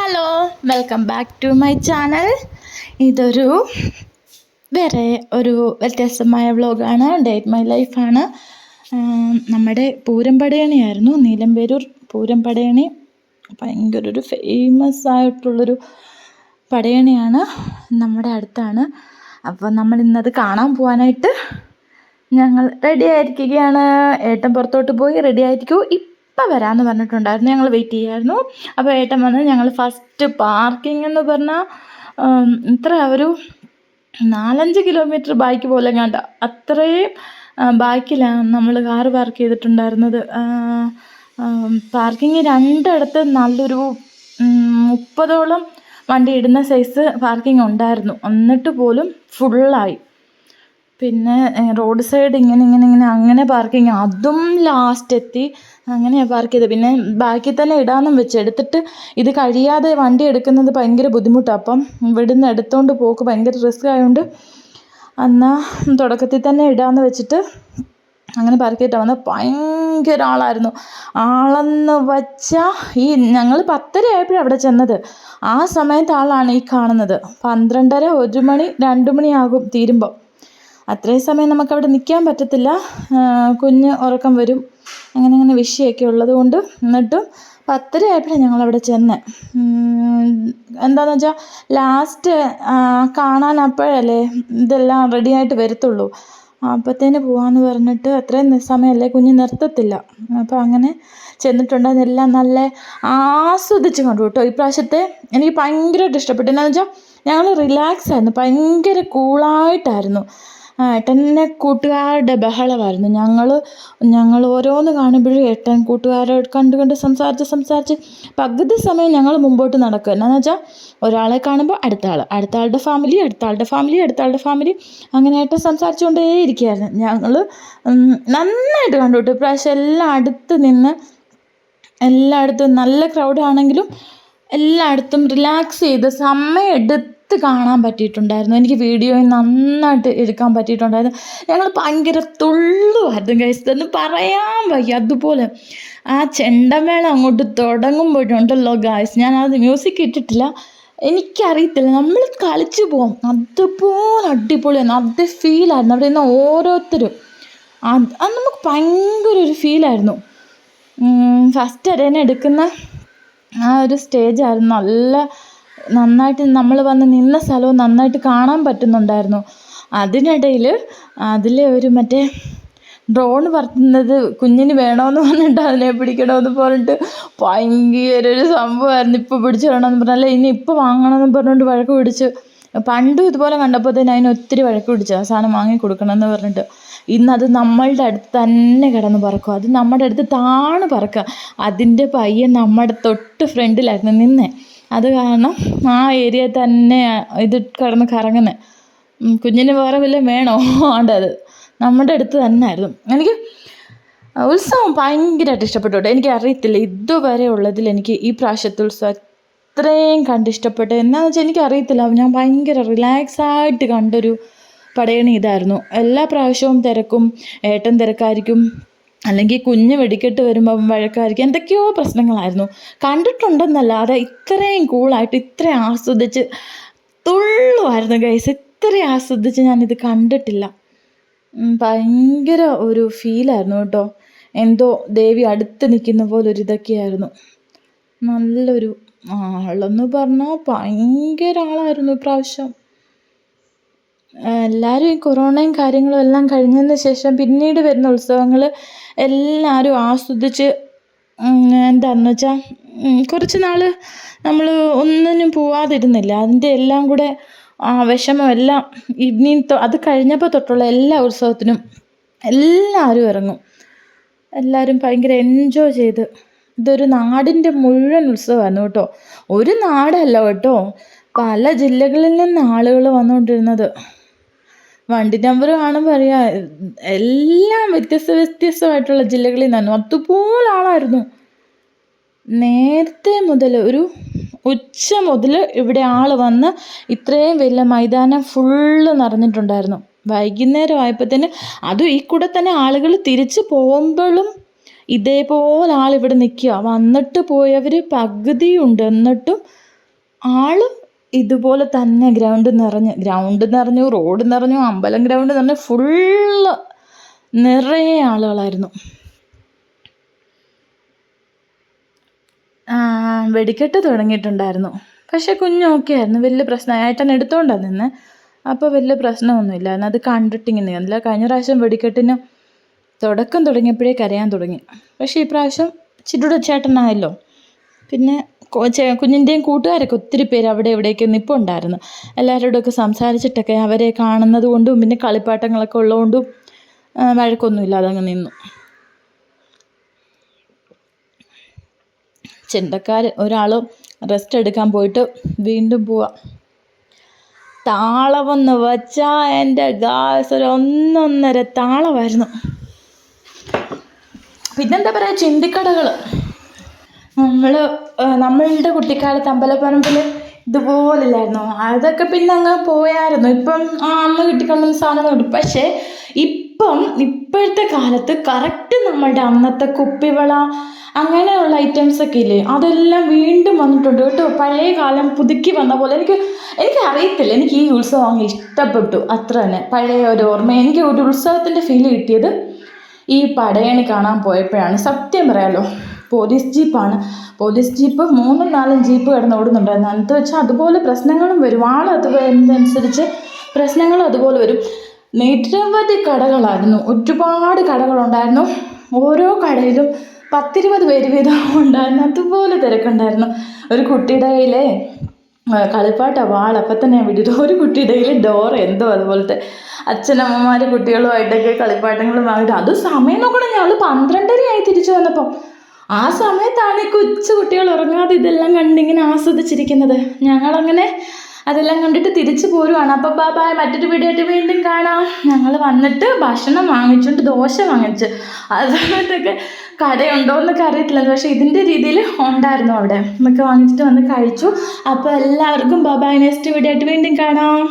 Hello, welcome back to my channel. ഇതൊരു വേറെ ഒരു വ്യത്യസ്തമായ വ്ലോഗാണ്. ഡേറ്റ് മൈ ലൈഫാണ്. നമ്മുടെ പൂരം പടയണിയായിരുന്നു. നീലമ്പേരൂർ പൂരം പടയണി ഭയങ്കര ഒരു ഫേമസ് ആയിട്ടുള്ളൊരു പടയണിയാണ്. നമ്മുടെ അടുത്താണ്. അപ്പോൾ നമ്മൾ ഇന്നത് കാണാൻ പോകാനായിട്ട് ഞങ്ങൾ റെഡി ആയിരിക്കുകയാണ്. ഏട്ടൻ പുറത്തോട്ട് പോയി റെഡി ആയിരിക്കും. ഇപ്പം വരാമെന്ന് പറഞ്ഞിട്ടുണ്ടായിരുന്നു. ഞങ്ങൾ വെയിറ്റ് ചെയ്യായിരുന്നു. അപ്പോൾ ഏട്ടൻ വന്ന് ഞങ്ങൾ ഫസ്റ്റ് പാർക്കിംഗ് എന്ന് പറഞ്ഞാൽ ഇത്ര ഒരു 4-5 കിലോമീറ്റർ ബൈക്ക് പോലെ കണ്ട അത്രയും ബാക്കിലാണ് നമ്മൾ കാറ് പാർക്ക് ചെയ്തിട്ടുണ്ടായിരുന്നത്. പാർക്കിങ് രണ്ടിടത്ത് നല്ലൊരു 30ഓളം വണ്ടി ഇടുന്ന സൈസ് പാർക്കിംഗ് ഉണ്ടായിരുന്നു. എന്നിട്ട് പോലും ഫുള്ളായി. പിന്നെ റോഡ് സൈഡ് ഇങ്ങനെ പാർക്കിങ്, അതും ലാസ്റ്റ് എത്തി. അങ്ങനെയാണ് പാർക്ക് ചെയ്തത്. പിന്നെ ബാക്കിൽ തന്നെ ഇടാമെന്നും വെച്ച് എടുത്തിട്ട് ഇത് കഴിയാതെ വണ്ടി എടുക്കുന്നത് ഭയങ്കര ബുദ്ധിമുട്ടാണ്. അപ്പം ഇവിടുന്ന് എടുത്തുകൊണ്ട് പോക്ക് ഭയങ്കര റിസ്ക് ആയതുകൊണ്ട് എന്നാൽ തുടക്കത്തിൽ തന്നെ ഇടാമെന്ന് വെച്ചിട്ട് അങ്ങനെ പാർക്ക് ചെയ്തിട്ട് വന്നത്. ഭയങ്കര ആളായിരുന്നു. ആളെന്ന് വച്ചാൽ ഞങ്ങൾ 10:30 ആയപ്പോഴാണ് അവിടെ ചെന്നത്. ആ സമയത്ത് ആളാണ് ഈ കാണുന്നത്. 12:30, 1 മണി, 2 മണിയാകും തീരുമ്പോൾ. അത്രയും സമയം നമുക്കവിടെ നിൽക്കാൻ പറ്റത്തില്ല. കുഞ്ഞ് ഉറക്കം വരും. അങ്ങനെ വിഷയമൊക്കെ ഉള്ളത് കൊണ്ട്. എന്നിട്ടും 10:30 ആയപ്പോഴാണ് ഞങ്ങളവിടെ ചെന്നത്. എന്താണെന്ന് വെച്ചാൽ ലാസ്റ്റ് കാണാൻ അപ്പോഴല്ലേ ഇതെല്ലാം റെഡിയായിട്ട് വരത്തുള്ളൂ. അപ്പോഴത്തേന് പോകാമെന്ന് പറഞ്ഞിട്ട് അത്രയും സമയമല്ലേ കുഞ്ഞ് നിർത്തത്തില്ല. അപ്പോൾ അങ്ങനെ ചെന്നിട്ടുണ്ട്. അതെല്ലാം നല്ല ആസ്വദിച്ച് കണ്ടു കേട്ടോ. ഇപ്രാവശ്യത്തെ എനിക്ക് ഭയങ്കരമായിട്ട് ഇഷ്ടപ്പെട്ടു. എന്താണെന്ന് വെച്ചാൽ ഞങ്ങൾ റിലാക്സ് ആയിരുന്നു. ഭയങ്കര കൂളായിട്ടായിരുന്നു. ഏട്ടൻ്റെ കൂട്ടുകാരുടെ ബഹളമായിരുന്നു. ഞങ്ങൾ ഓരോന്ന് കാണുമ്പോഴും ഏട്ടൻ കൂട്ടുകാരോട് കണ്ട് സംസാരിച്ച് പകുതി സമയം ഞങ്ങൾ മുമ്പോട്ട് നടക്കുക. എന്നാന്ന് വെച്ചാൽ ഒരാളെ കാണുമ്പോൾ അടുത്ത ആളുടെ ഫാമിലി അങ്ങനെയായിട്ട് സംസാരിച്ചുകൊണ്ടേ ഇരിക്കുകയായിരുന്നു. ഞങ്ങൾ നന്നായിട്ട് കണ്ടു കേട്ടോ. ഇപ്രാവശ്യം എല്ലാം അടുത്ത് നിന്ന് എല്ലായിടത്തും നല്ല ക്രൗഡാണെങ്കിലും എല്ലായിടത്തും റിലാക്സ് ചെയ്ത് സമയം എടുത്ത് കാണാൻ പറ്റിയിട്ടുണ്ടായിരുന്നു. എനിക്ക് വീഡിയോയിൽ നന്നായിട്ട് എടുക്കാൻ പറ്റിയിട്ടുണ്ടായിരുന്നു. ഞങ്ങൾ ഭയങ്കര തുള്ളുമായിരുന്നു ഗൈസ്. ഇതൊന്നും പറയാൻ വയ്യ. അതുപോലെ ആ ചെണ്ടമേളം അങ്ങോട്ട് തുടങ്ങുമ്പോഴുണ്ടല്ലോ ഗൈസ്, ഞാൻ അത് മ്യൂസിക് ഇട്ടിട്ടില്ല, എനിക്കറിയത്തില്ല, നമ്മൾ കളിച്ചു പോകും. അതുപോലെ അടിപൊളിയാണ്. അത് ഫീലായിരുന്നു. അവിടെ നിന്ന് ഓരോരുത്തരും അത് നമുക്ക് ഭയങ്കര ഒരു ഫീലായിരുന്നു. ഫസ്റ്റ് അരേനെ എടുക്കുന്ന ആ ഒരു സ്റ്റേജായിരുന്നു. നന്നായിട്ട് നമ്മൾ വന്ന് നിന്ന സ്ഥലവും നന്നായിട്ട് കാണാൻ പറ്റുന്നുണ്ടായിരുന്നു. അതിനിടയിൽ അതിലെ ഒരു മറ്റേ ഡ്രോൺ പറത്തുന്നത് കുഞ്ഞിന് വേണമെന്ന് പറഞ്ഞിട്ട് അതിനെ പിടിക്കണമെന്ന് പറഞ്ഞിട്ട് ഭയങ്കര ഒരു സംഭവമായിരുന്നു. ഇപ്പോൾ പിടിച്ച് വേണമെന്ന് പറഞ്ഞാൽ ഇനി ഇപ്പോൾ വാങ്ങണമെന്ന് പറഞ്ഞുകൊണ്ട് വഴക്ക് പിടിച്ച്. പണ്ടും ഇതുപോലെ കണ്ടപ്പോഴത്തേന് അതിന് ഒത്തിരി വഴക്ക് പിടിച്ചു ആ സാധനം വാങ്ങി കൊടുക്കണമെന്ന് പറഞ്ഞിട്ട്. ഇന്നത് നമ്മളുടെ അടുത്ത് തന്നെ കിടന്ന് പറക്കും. അത് നമ്മുടെ അടുത്ത് താണ് പറക്കുക. അതിൻ്റെ പയ്യൻ നമ്മുടെ തൊട്ട് ഫ്രണ്ടിലായിരുന്നു നിന്നേ. അത് കാരണം ആ ഏരിയ തന്നെ ഇത് കിടന്ന് കറങ്ങുന്നത്. കുഞ്ഞിന് വേറെ വല്ലതും വേണോ? അത് നമ്മുടെ അടുത്ത് തന്നെ ആയിരുന്നു. എനിക്ക് ഉത്സവം ഭയങ്കരമായിട്ട് ഇഷ്ടപ്പെട്ടു കേട്ടോ. എനിക്കറിയത്തില്ല ഇതുവരെ ഉള്ളതിൽ എനിക്ക് ഈ പ്രാവശ്യത്തെ ഉത്സവം അത്രയും കണ്ടിഷ്ടപ്പെട്ടു. എന്നാന്ന് വെച്ചാൽ എനിക്കറിയത്തില്ല, ഞാൻ ഭയങ്കര റിലാക്സായിട്ട് കണ്ടൊരു പടയണി ഇതായിരുന്നു. എല്ലാ പ്രാവശ്യവും തിരക്കും, ഏട്ടൻ തിരക്കായിരിക്കും, അല്ലെങ്കിൽ കുഞ്ഞ് വെടിക്കെട്ട് വരുമ്പം വഴക്കായിരിക്കും, എന്തൊക്കെയോ പ്രശ്നങ്ങളായിരുന്നു. കണ്ടിട്ടുണ്ടെന്നല്ലാതെ ഇത്രയും കൂളായിട്ട് ഇത്രയും ആസ്വദിച്ച് തുള്ളുമായിരുന്നു ഗൈസ്. ഇത്രയും ആസ്വദിച്ച് ഞാനിത് കണ്ടിട്ടില്ല. ഭയങ്കര ഒരു ഫീലായിരുന്നു കേട്ടോ. എന്തോ ദേവി അടുത്ത് നിൽക്കുന്ന പോലെ ഒരു ഇതൊക്കെയായിരുന്നു. നല്ലൊരു ആളെന്ന് പറഞ്ഞാൽ ഭയങ്കര ആളായിരുന്നു ഇപ്രാവശ്യം. എല്ലാവരും ഈ കൊറോണയും കാര്യങ്ങളും എല്ലാം കഴിഞ്ഞതിന് ശേഷം പിന്നീട് വരുന്ന ഉത്സവങ്ങൾ എല്ലാവരും ആസ്വദിച്ച് എന്താണെന്ന് വെച്ചാൽ കുറച്ച് നാൾ നമ്മൾ ഒന്നിനും പോവാതിരുന്നില്ല. അതിൻ്റെ എല്ലാം കൂടെ വിഷമമെല്ലാം ഇനി അത് കഴിഞ്ഞപ്പോൾ തൊട്ടുള്ള എല്ലാ ഉത്സവത്തിനും എല്ലാവരും ഇറങ്ങും. എല്ലാവരും ഭയങ്കര എൻജോയ് ചെയ്ത്. ഇതൊരു നാടിൻ്റെ മുഴുവൻ ഉത്സവമായിരുന്നു കേട്ടോ. ഒരു നാടല്ല കേട്ടോ, പല ജില്ലകളിൽ നിന്ന് ആളുകൾ വന്നുകൊണ്ടിരുന്നത്. വണ്ടി നമ്പർ കാണുമ്പോൾ അറിയാം, എല്ലാം വ്യത്യസ്തമായിട്ടുള്ള ജില്ലകളിൽ നിന്നായിരുന്നു. അതുപോലെ ആളായിരുന്നു. നേരത്തെ മുതൽ ഒരു ഉച്ച മുതൽ ഇവിടെ ആൾ വന്ന് ഇത്രയും വലിയ മൈതാനം ഫുള്ള് നിറഞ്ഞിട്ടുണ്ടായിരുന്നു. വൈകുന്നേരം ആയപ്പോഴത്തേന് അതും ഈ കൂടെ തന്നെ ആളുകൾ തിരിച്ച് പോകുമ്പോഴും ഇതേപോലെ ആളിവിടെ നിൽക്കുക. വന്നിട്ട് പോയവർ പകുതിയുണ്ട്. എന്നിട്ടും ആള് ഇതുപോലെ തന്നെ ഗ്രൗണ്ട് നിറഞ്ഞു, റോഡ് നിറഞ്ഞു, അമ്പലം ഗ്രൗണ്ട് നിറഞ്ഞു, ഫുള്ള് നിറയെ ആളുകളായിരുന്നു. വെടിക്കെട്ട് തുടങ്ങിയിട്ടുണ്ടായിരുന്നു. പക്ഷെ കുഞ്ഞൊക്കെ ആയിരുന്നു, വലിയ പ്രശ്നം. ഏട്ടൻ എടുത്തോണ്ടാണ് നിന്ന്. അപ്പോൾ വലിയ പ്രശ്നമൊന്നുമില്ലായിരുന്നു. അത് കണ്ടിട്ടിങ്ങനെ അല്ല. കഴിഞ്ഞ പ്രാവശ്യം വെടിക്കെട്ടിന് തുടക്കം തുടങ്ങിയപ്പോഴേ കരയാൻ തുടങ്ങി. പക്ഷേ ഈ പ്രാവശ്യം ചിറ്റൂടെ ചേട്ടനായല്ലോ. പിന്നെ കുഞ്ഞിൻ്റെയും കൂട്ടുകാരൊക്കെ ഒത്തിരി പേര് അവിടെ ഇവിടെയൊക്കെ നിൽപ്പുണ്ടായിരുന്നു. എല്ലാവരോടൊക്കെ സംസാരിച്ചിട്ടൊക്കെ അവരെ കാണുന്നത് കൊണ്ടും പിന്നെ കളിപ്പാട്ടങ്ങളൊക്കെ ഉള്ളതുകൊണ്ടും വഴക്കൊന്നുമില്ലാതെ അങ്ങ് നിന്നു. ചെണ്ടക്കാർ ഒരാൾ റെസ്റ്റ് എടുക്കാൻ പോയിട്ട് വീണ്ടും പോവാ. താളമെന്ന് വച്ചാൽ എൻ്റെ ഗായ്സ് ഒരു ഒന്നൊന്നര താളമായിരുന്നു. പിന്നെന്താ പറയുക, ചിന്തിക്കടകൾ. നമ്മളുടെ കുട്ടിക്കാലത്ത് അമ്പലപ്പറമ്പിൽ ഇതുപോലില്ലായിരുന്നു. അതൊക്കെ പിന്നെ അങ്ങ് പോയായിരുന്നു. ഇപ്പം അമ്മ കിട്ടിക്കൊണ്ടുവന്ന സാധനം കിട്ടും. പക്ഷേ ഇപ്പോഴത്തെ കാലത്ത് കറക്റ്റ് നമ്മളുടെ അന്നത്തെ കുപ്പിവള അങ്ങനെയുള്ള ഐറ്റംസൊക്കെ ഇല്ലേ, അതെല്ലാം വീണ്ടും വന്നിട്ടുണ്ട് കേട്ടോ. പഴയ കാലം പുതുക്കി വന്ന പോലെ എനിക്ക് അറിയത്തില്ല. എനിക്ക് ഈ ഉത്സവം അങ്ങ് ഇഷ്ടപ്പെട്ടു, അത്ര തന്നെ. പഴയ ഒരു ഓർമ്മ, എനിക്ക് ഒരു ഉത്സവത്തിൻ്റെ ഫീല് കിട്ടിയത് ഈ പടയണി കാണാൻ പോയപ്പോഴാണ്. സത്യം പറയാലോ, പോലീസ് ജീപ്പ് 3-4 ജീപ്പ് കിടന്ന് ഓടുന്നുണ്ടായിരുന്നു. എന്ന് വെച്ചാൽ അതുപോലെ പ്രശ്നങ്ങളും വരും. ആളനുസരിച്ച് പ്രശ്നങ്ങളും അതുപോലെ വരും. നിരവധി കടകളായിരുന്നു, ഒരുപാട് കടകളുണ്ടായിരുന്നു. ഓരോ കടയിലും 10-20 പേര് വീതം ഉണ്ടായിരുന്നു. അതുപോലെ തിരക്കുണ്ടായിരുന്നു. ഒരു കുട്ടിയുടെ കയ്യിലെ കളിപ്പാട്ട അപ്പം തന്നെ ഞാൻ വിട്ടിട്ട്, ഒരു കുട്ടിയുടെ കയ്യിൽ ഡോർ എന്തോ അതുപോലത്തെ. അച്ഛനമ്മമാർ കുട്ടികളുമായിട്ടൊക്കെ കളിപ്പാട്ടങ്ങൾ വാങ്ങിയിട്ട്, അത് സമയം നോക്കണം, ഞങ്ങൾ 12:30 തിരിച്ചു വന്നപ്പോൾ. ആ സമയത്താണ് ഈ കൊച്ചു കുട്ടികൾ ഉറങ്ങാതെ ഇതെല്ലാം കണ്ടിങ്ങനെ ആസ്വദിച്ചിരിക്കുന്നത്. ഞങ്ങളങ്ങനെ അതെല്ലാം കണ്ടിട്ട് തിരിച്ചു പോരുവാണ്. അപ്പോൾ ബൈ, മറ്റൊരു വീഡിയോ ആയിട്ട് വീണ്ടും കാണാം. ഞങ്ങൾ വന്നിട്ട് ഭക്ഷണം വാങ്ങിച്ചുകൊണ്ട് ദോശ വാങ്ങിച്ച്. ആ സമയത്തൊക്കെ കടയുണ്ടോ എന്നൊക്കെ അറിയത്തില്ല, പക്ഷേ ഇതിൻ്റെ രീതിയിൽ ഉണ്ടായിരുന്നു അവിടെ. നമുക്ക് വാങ്ങിച്ചിട്ട് വന്ന് കഴിച്ചു. അപ്പോൾ എല്ലാവർക്കും ബൈ, നെക്സ്റ്റ് വീഡിയോ ആയിട്ട് വീണ്ടും കാണാം.